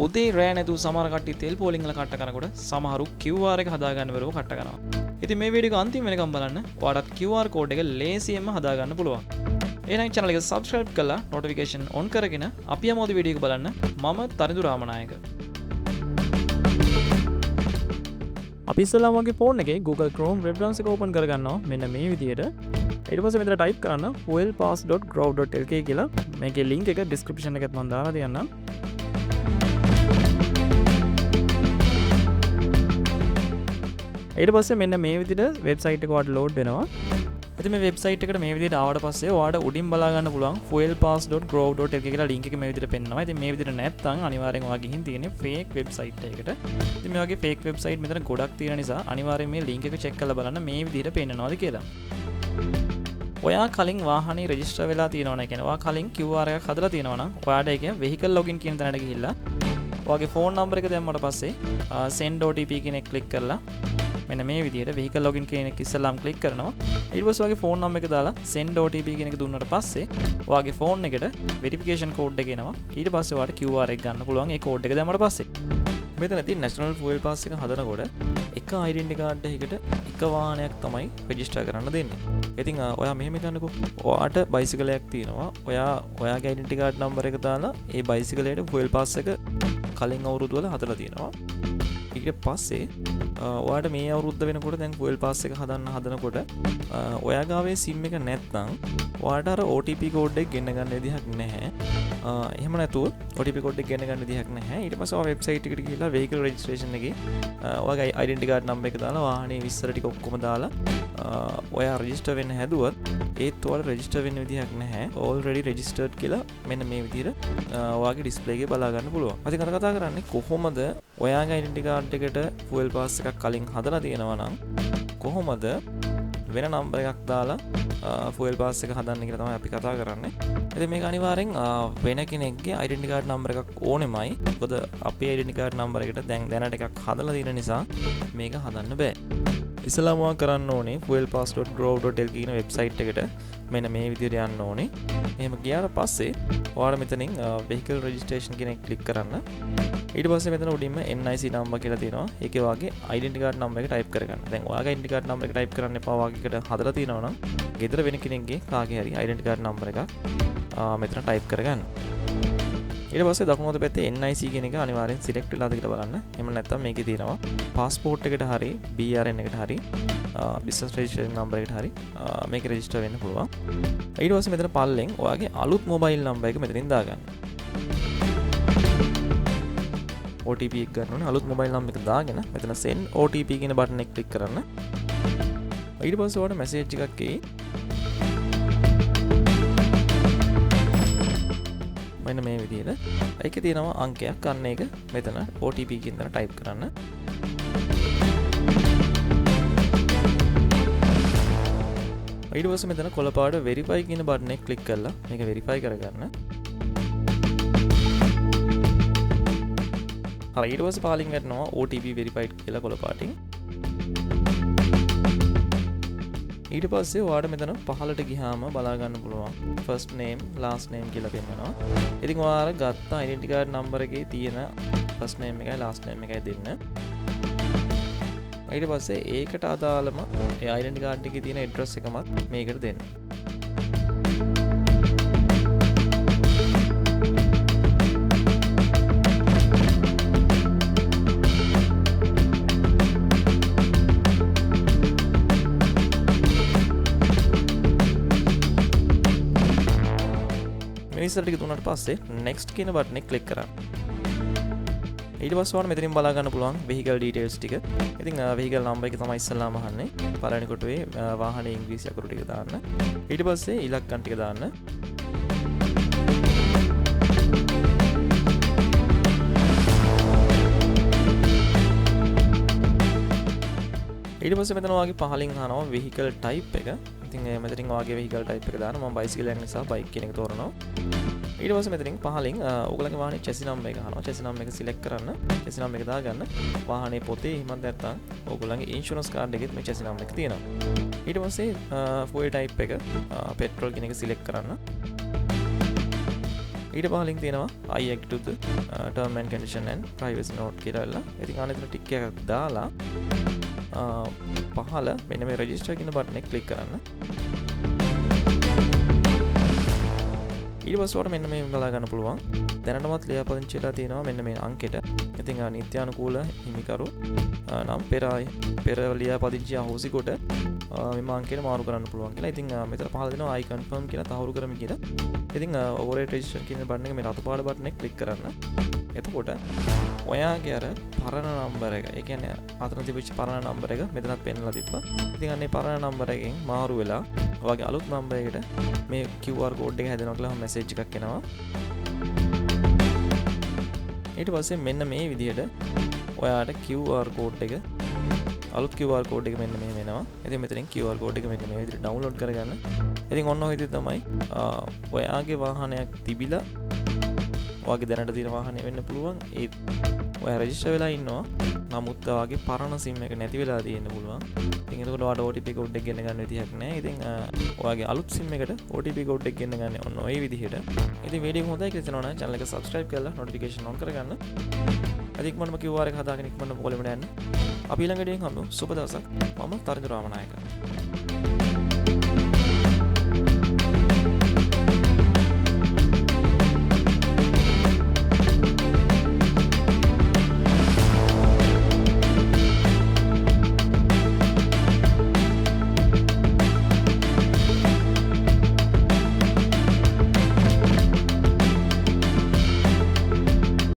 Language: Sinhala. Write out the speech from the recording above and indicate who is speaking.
Speaker 1: උදේ රෑ නැතුව සමහර කට්ටිය තෙල් පෝලිං වල කට්ට කරනකොට සමහරු QR එක හදාගන්න බැරුව කට්ට කරනවා. ඉතින් මේ වීඩියෝ එක අන්තිම වෙනකම් බලන්න. ඔයාලට QR කෝඩ් එක ලේසියෙන්ම හදාගන්න පුළුවන්. එහෙනම් channel එක subscribe කරලා notification on කරගෙන අපි යමු අද වීඩියෝ එක බලන්න. මම තරිඳු රාමනායක. අපි ඉස්සෙල්ලාම වගේ ෆෝන් එකේ Google Chrome web browser එක open කරගන්නවා මෙන්න මේ විදියට. ඊට පස්සේ මෙතන type කරන්න fuelpass.grov.lk කියලා. මේකේ link එක description එකත් මම දාලා තියන්නම්. ඊට පස්සේ මෙන්න මේ විදිහට වෙබ්සයිට් එක ඔයාලට ලෝඩ් වෙනවා. ඉතින් මේ වෙබ්සයිට් එකට මේ විදිහට ආවට පස්සේ ඔයාලට උඩින් බලා ගන්න පුළුවන් fuelpass.grov.lk කියලා link එක මේ විදිහට පෙන්නනවා. ඉතින් මේ විදිහට නැත්නම් අනිවාර්යෙන් ඔයා ගිහින් තියෙන්නේ fake website එකකට. ඉතින් මේ වගේ fake website මෙතන ගොඩක් තියෙන නිසා අනිවාර්යෙන් මේ link එක check කරලා බලන්න මේ විදිහට පෙන්නනවාද කියලා. ඔයා කලින් වාහනේ රෙජිස්ටර් වෙලා තියෙනවා නම් කියන්නේ ඔයා කලින් QR එකක් හදලා තියෙනවා නම් ඔයාට ඒක vehicle login කියන තැනට ගිහිල්ලා ඔයාගේ ෆෝන් නම්බර් එක දැම්මට පස්සේ send OTP කියන එක ක්ලික් කරලා මෙන්න මේ විදිහට vehicle login කියන එක ඉස්සෙල්ලාම ක්ලික් කරනවා. ඊට පස්සේ ඔයාගේ ෆෝන් නම්බර් එක දාලා send OTP කියන එක දුන්නාට පස්සේ ඔයාගේ ෆෝන් එකට verification code එක එනවා. ඊට පස්සේ ඔයාට QR එක ගන්න පුළුවන් ඒ code එක දැම්මට පස්සේ. මෙතන තියෙන national fuel pass එක හදනකොට එක identity card එකකට එක වාහනයක් තමයි register කරන්න දෙන්නේ. ඉතින් ඔයා මෙහෙම හිතන්නකෝ. ඔයාට bicycle එකක් තියෙනවා. ඔයාගේ identity card number එක දාලා ඒ bicycle එකට fuel pass එක කලින් අවුරුදු වල හදලා තියෙනවා. ඊට පස්සේ ඔයාට මේ අවුරුද්ද වෙනකොට දැන් fuel pass එක හදනකොට ඔයා ගාවේ SIM එක නැත්නම් ඔයාට අර OTP code එක ගෙන්න ගන්න විදිහක් නැහැ. එහෙම නැතුව OTP code එක ගෙන්න ගන්න විදිහක් නැහැ. ඊට පස්සේ ඔයා වෙබ්සයිට් එකට ගිහිල්ලා vehicle registration එකේ ඔයාගේ identity card number එක දාලා වාහනේ විස්තර ටික ඔක්කොම දාලා ඔයා register වෙන්න හැදුවත් ඒත් ඔයාලා register වෙන්න විදිහක් නැහැ. already registered කියලා මෙන්න මේ විදිහට ඔයාගේ display එකේ බලා ගන්න පුළුවන්. අපි කතා කරන්නේ කොහොමද ඔයාගේ identity card එකට fuel pass එකක් කලින් හදලා තියෙනවා නම් කොහොමද වෙන නම්බර් එකක් දාලා fuel pass එක හදන්න කියලා තමයි අපි කතා කරන්නේ. ඉතින් මේක අනිවාර්යෙන් වෙන කෙනෙක්ගේ identity card number එකක් ඕනෙමයි. මොකද අපේ identity card number එකට දැනට එකක් හදලා තියෙන නිසා මේක හදන්න බෑ. ඉස්සෙල්ලාම ඔයා කරන්න ඕනේ fuelpass.grov.lk කියන වෙබ්සයිට් එකට මෙන්න මේ විදිහට යන්න ඕනේ. එහෙම ගියාට පස්සේ ඔයාලා මෙතනින් vehicle registration කියන එක ක්ලික් කරන්න. ඊට පස්සේ මෙතන උඩින්ම NIC number කියලා තියෙනවා. ඒකේ වාගේ identity card number එක type කරගන්න. දැන් ඔයාගේ identity card number එක type කරන්න එපා. වාගේ එකට හදලා තියෙනවා නම් ගෙදර වෙන කෙනෙක්ගේ කාගේ හරි identity card number එකක් මෙතන type කරගන්න. ඊට පස්සේ දකුණු අත පැත්තේ NIC කියන එක අනිවාර්යෙන් select වෙලාද කියලා බලන්න. එහෙම නැත්නම් මේකේ තියෙනවා passport එකට හරි BRN එකට හරි business registration number එකට හරි මේක register වෙන්න පුළුවන්. ඊට පස්සේ මෙතන පල්ලෙන් ඔයාගේ අලුත් mobile number එක මෙතනින් දාගන්න. OTP එක ගන්න ඕනේ. අලුත් mobile number එක දාගෙන මෙතන send OTP කියන බටන් එක ක්ලික් කරන්න. ඊට පස්සේ ඔයාලට message එකක් එයි. මෙන්න මේ විදිහට. ඒකේ තියෙනවා අංකයක්. අන්න ඒක මෙතන OTP කියන දේ type කරන්න. ඊට පස්සේ මෙතන කොළපාට verify කියන බටන් එක ක්ලික් කරලා මේක verify කරගන්න. හරි ඊට පස්සේ පාලින් ගන්නවා OTP verified කියලා කොළපාටින්. ඊට පස්සේ ඔයාලට මෙතන පහළට ගියාම බලා ගන්න පුළුවන් first name last name කියලා පෙන්නනවා. ඉතින් ඔයාලා ගත්ත identity card number එකේ තියෙන first name එකයි last name එකයි දෙන්න. ඊට පස්සේ ඒකට අදාළම ඒ identity card එකේ තියෙන address එකමත් මේකට දෙන්න. මිනිස්සුන්ට ටික දුන්නාට පස්සේ next කියන බටන් එක ක්ලික් කරන්න. ඊට පස්සේ ඔයාලා මෙතනින් බලා ගන්න පුළුවන් vehicle details ටික. ඉතින් vehicle number එක තමයි ඉස්සෙල්ලාම අහන්නේ. පළවෙනි කොටුවේ වාහනේ ඉංග්‍රීසි අකුරු ටික දාන්න. ඊට පස්සේ ඉලක්කම් ටික දාන්න. ඊට පස්සේ මෙතන ඔයාගේ පහලින් අහනවා vehicle type එක. ඉතින් මෙතනින් ඔයාගේ vehicle type එක දාන්න. මම bicycle එක නිසා bike කියන එක තෝරනවා. ඊට පස්සේ මෙතනින් පහලින් ඔයගලගේ වාහනේ chassis number එක අහනවා. chassis number එක select කරන්න. chassis number එක දාගන්න. වාහනේ පොතේ හිමත් නැත්තම් ඔයගලගේ insurance card එකෙත් මේ chassis number එක තියෙනවා. ඊට පස්සේ fuel type එක petrol කියන එක select කරන්න. ඊට පස්සේ ලින්ක් තියෙනවා I agree to the term and condition and privacy note කියලා වෙලා. ඉතින් අන්න එතන ටික් එකක් දාලා පහළ මෙන්න මේ register කියන බටන් එක ක්ලික් කරන්න. ඊට පස්සේ ඔයාලට මෙන්න මේ බලා ගන්න පුළුවන්. දැනටමත් ලියාපදිංචි වෙලා තියෙනවා මෙන්න මේ අංකෙට. ඉතින් නිත්‍යානුකූල හිමිකරු නම් පෙර ලියාපදිංචි අහෝසි කොට මෙම අංකයට මාරු කරන්න පුළුවන් කියලා. ඉතින් මෙතන පහළ දෙනවා I confirm කියලා තහවුරු කරමි කියලා. ඉතින් override register කියන බටන් එක මේ රතු පාට බටන් එක ක්ලික් කරන්න. එතකොට ඔයාගේ අර පරණ නම්බර එක, ඒ කියන්නේ අතන තිබිච්ච පරණ නම්බර එක මෙතනත් පෙන්නලා තිබ්බා. ඉතින් අන්නේ පරණ නම්බර එකෙන් මාරු වෙලා ඔයාගේ අලුත් නම්බර එකට මේ QR code එක හැදෙනවා කියලා මැසේජ් එකක් එනවා. ඊට පස්සේ මෙන්න මේ විදිහට ඔයාට QR code එක අලුත් QR code එක මෙන්න මේ වෙනවා. ඉතින් මෙතනින් QR code එක මෙන්න මේ විදිහට download කරගන්න. ඉතින් ඔන්න ඔය විදිහට තමයි ඔයාගේ වාහනයක් තිබිලා ඔයාගේ දැනට තියෙන වාහනේ වෙන්න පුළුවන්. ඒ ඔයා රෙජිස්ටර් වෙලා ඉන්නවා. නමුත් ඔයාගේ පරණ SIM එක නැති වෙලා තියෙන්න පුළුවන්. ඉතින් එතකොට ඔයාට OTP code එක ගෙන්න ගන්න විදිහක් නැහැ. ඉතින් ඔයාගේ අලුත් SIM එකට OTP code එක ගෙන්න ගන්න ඔන්න ඔය විදිහට. ඉතින් වීඩියෝ හොඳයි කියලා හිතනවා නම් channel එක subscribe කරලා notification on කරගන්න. ඉක්මනටම QR එක හදාගෙන ඉක්මනටම පොළොමට යන්න. අපි ඊළඟ වීඩියෝෙන් හම්බෙමු. සුබ දවසක්. මම තරිඳු රාමනායක.